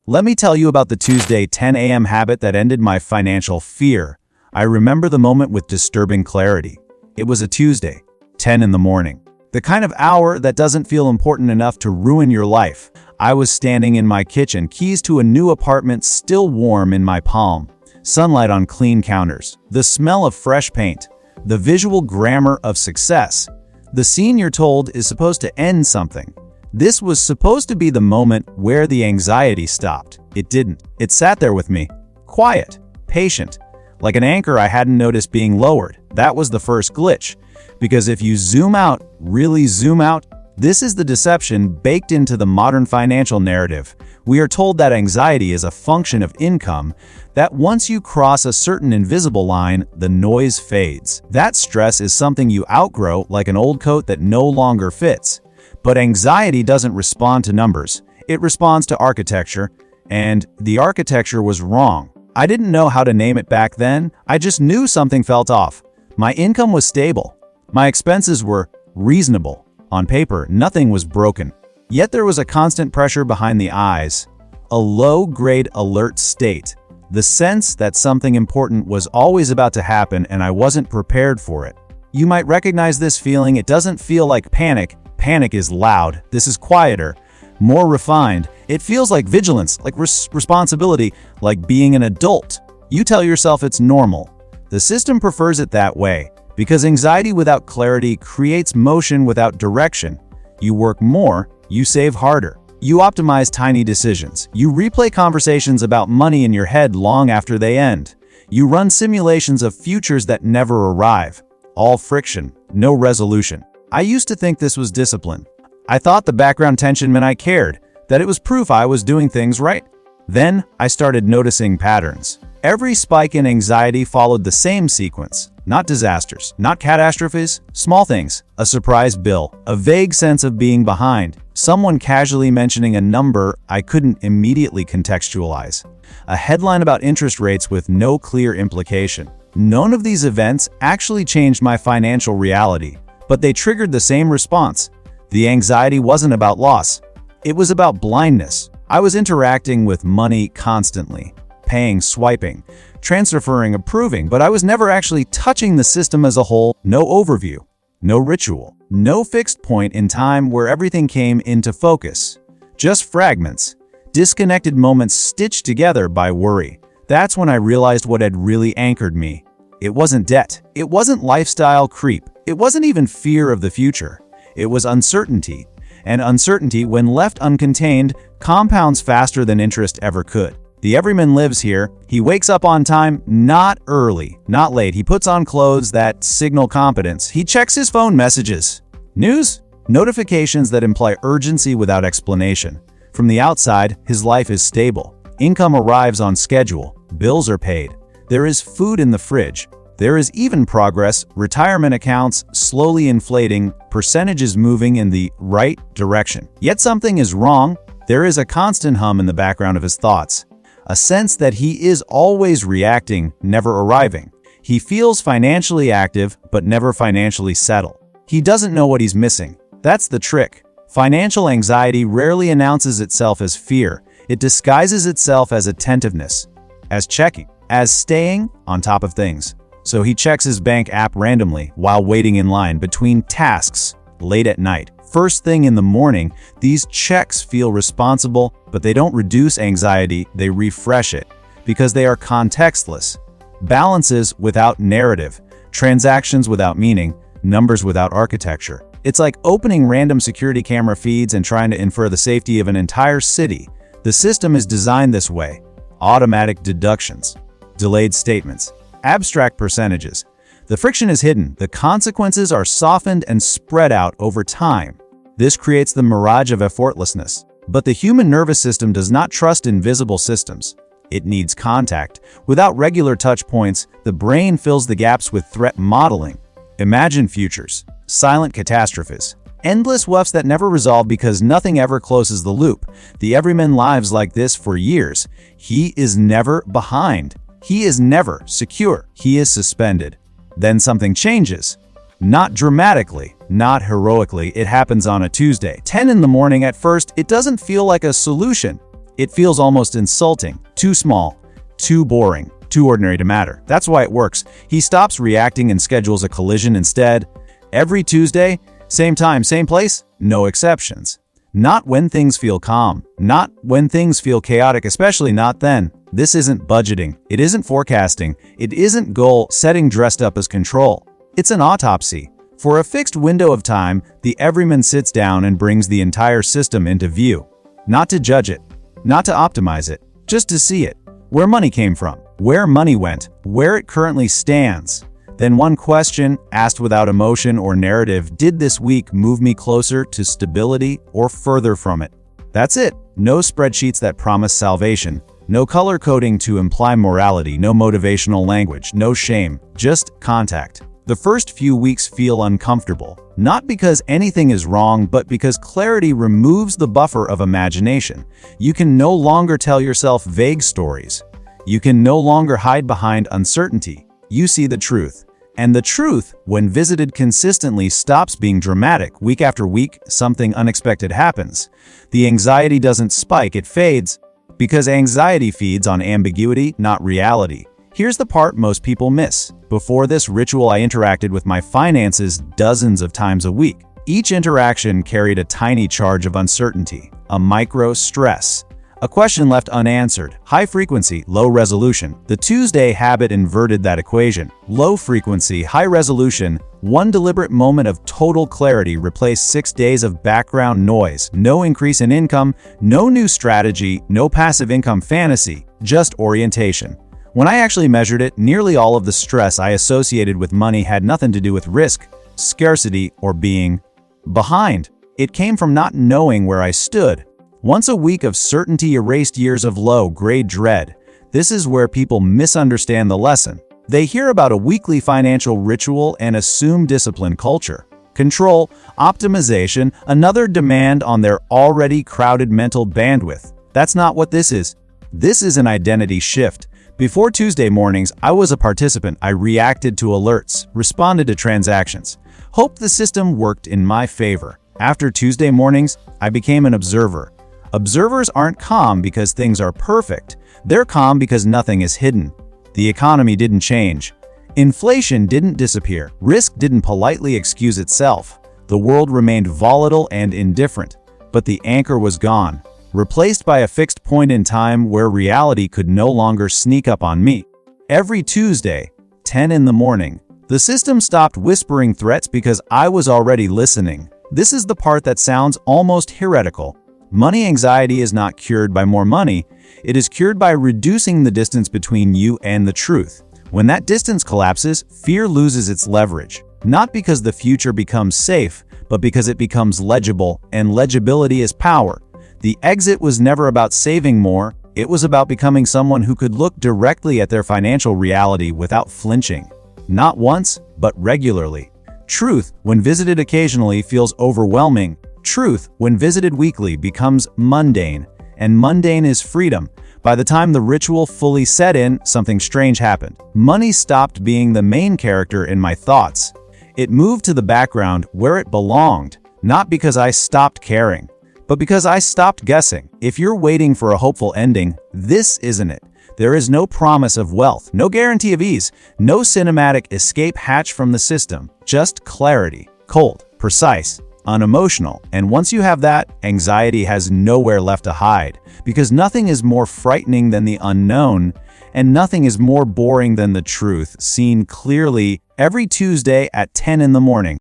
Let me tell you about the Tuesday 10 a.m. habit that ended my financial fear. I remember the moment with disturbing clarity. It was a Tuesday, 10 in the morning. The kind of hour that doesn't feel important enough to ruin your life. I was standing in my kitchen, keys to a new apartment still warm in my palm. Sunlight on clean counters. The smell of fresh paint. The visual grammar of success. The scene you're told is supposed to end something. This was supposed to be the moment where the anxiety stopped. It didn't. It sat there with me. Quiet. Patient. Like an anchor I hadn't noticed being lowered. That was the first glitch. Because if you zoom out, really zoom out, this is the deception baked into the modern financial narrative. We are told that anxiety is a function of income, that once you cross a certain invisible line, the noise fades. That stress is something you outgrow, like an old coat that no longer fits. But anxiety doesn't respond to numbers. It responds to architecture, and the architecture was wrong. I didn't know how to name it back then. I just knew something felt off. My income was stable. My expenses were reasonable. On paper, nothing was broken. Yet there was a constant pressure behind the eyes, a low-grade alert state, the sense that something important was always about to happen and I wasn't prepared for it. You might recognize this feeling. It doesn't feel like panic. Panic is loud. This is quieter, more refined. It feels like vigilance, like responsibility, like being an adult. You tell yourself it's normal. The system prefers it that way. Because anxiety without clarity creates motion without direction. You work more, you save harder. You optimize tiny decisions. You replay conversations about money in your head long after they end. You run simulations of futures that never arrive. All friction, no resolution. I used to think this was discipline. I thought the background tension meant I cared, that it was proof I was doing things right. Then I started noticing patterns. Every spike in anxiety followed the same sequence. Not disasters, not catastrophes, small things, a surprise bill, a vague sense of being behind, someone casually mentioning a number I couldn't immediately contextualize, a headline about interest rates with no clear implication. None of these events actually changed my financial reality, but they triggered the same response. The anxiety wasn't about loss. It was about blindness. I was interacting with money constantly. Paying, swiping, transferring, approving, but I was never actually touching the system as a whole. No overview, no ritual, no fixed point in time where everything came into focus. Just fragments, disconnected moments stitched together by worry. That's when I realized what had really anchored me. It wasn't debt. It wasn't lifestyle creep. It wasn't even fear of the future. It was uncertainty. And uncertainty, when left uncontained, compounds faster than interest ever could. The everyman lives here. He wakes up on time, not early, not late. He puts on clothes that signal competence. He checks his phone messages. News? Notifications that imply urgency without explanation. From the outside, his life is stable. Income arrives on schedule. Bills are paid. There is food in the fridge. There is even progress, retirement accounts slowly inflating, percentages moving in the right direction. Yet something is wrong. There is a constant hum in the background of his thoughts. A sense that he is always reacting, never arriving. He feels financially active, but never financially settled. He doesn't know what he's missing. That's the trick. Financial anxiety rarely announces itself as fear. It disguises itself as attentiveness, as checking, as staying on top of things. So he checks his bank app randomly while waiting in line between tasks, late at night. First thing in the morning, these checks feel responsible, but they don't reduce anxiety, they refresh it, because they are contextless. Balances without narrative, transactions without meaning, numbers without architecture. It's like opening random security camera feeds and trying to infer the safety of an entire city. The system is designed this way. Automatic deductions, delayed statements, abstract percentages. The friction is hidden, the consequences are softened and spread out over time. This creates the mirage of effortlessness. But the human nervous system does not trust invisible systems. It needs contact. Without regular touch points, the brain fills the gaps with threat modeling. Imagine futures, silent catastrophes, endless whoops that never resolve because nothing ever closes the loop. The everyman lives like this for years. He is never behind. He is never secure. He is suspended. Then something changes. Not dramatically, not heroically. It happens on a Tuesday, 10 in the morning. At first, it doesn't feel like a solution. It feels almost insulting, too small, too boring, too ordinary to matter. That's why it works. He stops reacting and schedules a collision instead. Every Tuesday, same time, same place, no exceptions. Not when things feel calm, not when things feel chaotic, especially not then. This isn't budgeting, it isn't forecasting, it isn't goal setting dressed up as control. It's an autopsy. For a fixed window of time, the everyman sits down and brings the entire system into view. Not to judge it, not to optimize it, just to see it. Where money came from, where money went, where it currently stands. Then one question, asked without emotion or narrative: did this week move me closer to stability or further from it? That's it. No spreadsheets that promise salvation. No color coding to imply morality. No motivational language. No shame. Just contact. The first few weeks feel uncomfortable. Not because anything is wrong, but because clarity removes the buffer of imagination. You can no longer tell yourself vague stories. You can no longer hide behind uncertainty. You see the truth. And the truth, when visited consistently, stops being dramatic. Week after week, something unexpected happens. The anxiety doesn't spike, it fades. Because anxiety feeds on ambiguity, not reality. Here's the part most people miss. Before this ritual, I interacted with my finances dozens of times a week. Each interaction carried a tiny charge of uncertainty, a micro stress. A question left unanswered. High frequency, low resolution. The Tuesday habit inverted that equation. Low frequency, high resolution. One deliberate moment of total clarity replaced 6 days of background noise. No increase in income, no new strategy, no passive income fantasy, just orientation. When I actually measured it, nearly all of the stress I associated with money had nothing to do with risk, scarcity, or being behind. It came from not knowing where I stood. Once a week of certainty erased years of low-grade dread. This is where people misunderstand the lesson. They hear about a weekly financial ritual and assume discipline culture. Control, optimization, another demand on their already crowded mental bandwidth. That's not what this is. This is an identity shift. Before Tuesday mornings, I was a participant. I reacted to alerts, responded to transactions, hoped the system worked in my favor. After Tuesday mornings, I became an observer. Observers aren't calm because things are perfect. They're calm because nothing is hidden. The economy didn't change. Inflation didn't disappear. Risk didn't politely excuse itself. The world remained volatile and indifferent. But the anchor was gone, replaced by a fixed point in time where reality could no longer sneak up on me. Every Tuesday, 10 in the morning, the system stopped whispering threats because I was already listening. This is the part that sounds almost heretical. Money anxiety is not cured by more money. It is cured by reducing the distance between you and the truth. When that distance collapses, fear loses its leverage. Not because the future becomes safe, but because it becomes legible, and legibility is power. The exit was never about saving more. It was about becoming someone who could look directly at their financial reality without flinching. Not once, but regularly. Truth, when visited occasionally, feels overwhelming. Truth, when visited weekly, becomes mundane, and mundane is freedom. By the time the ritual fully set in, something strange happened. Money stopped being the main character in my thoughts. It moved to the background where it belonged, not because I stopped caring, but because I stopped guessing. If you're waiting for a hopeful ending, this isn't it. There is no promise of wealth, no guarantee of ease, no cinematic escape hatch from the system, just clarity, cold, precise, unemotional. And once you have that, anxiety has nowhere left to hide, because nothing is more frightening than the unknown, and nothing is more boring than the truth, seen clearly every Tuesday at 10 in the morning.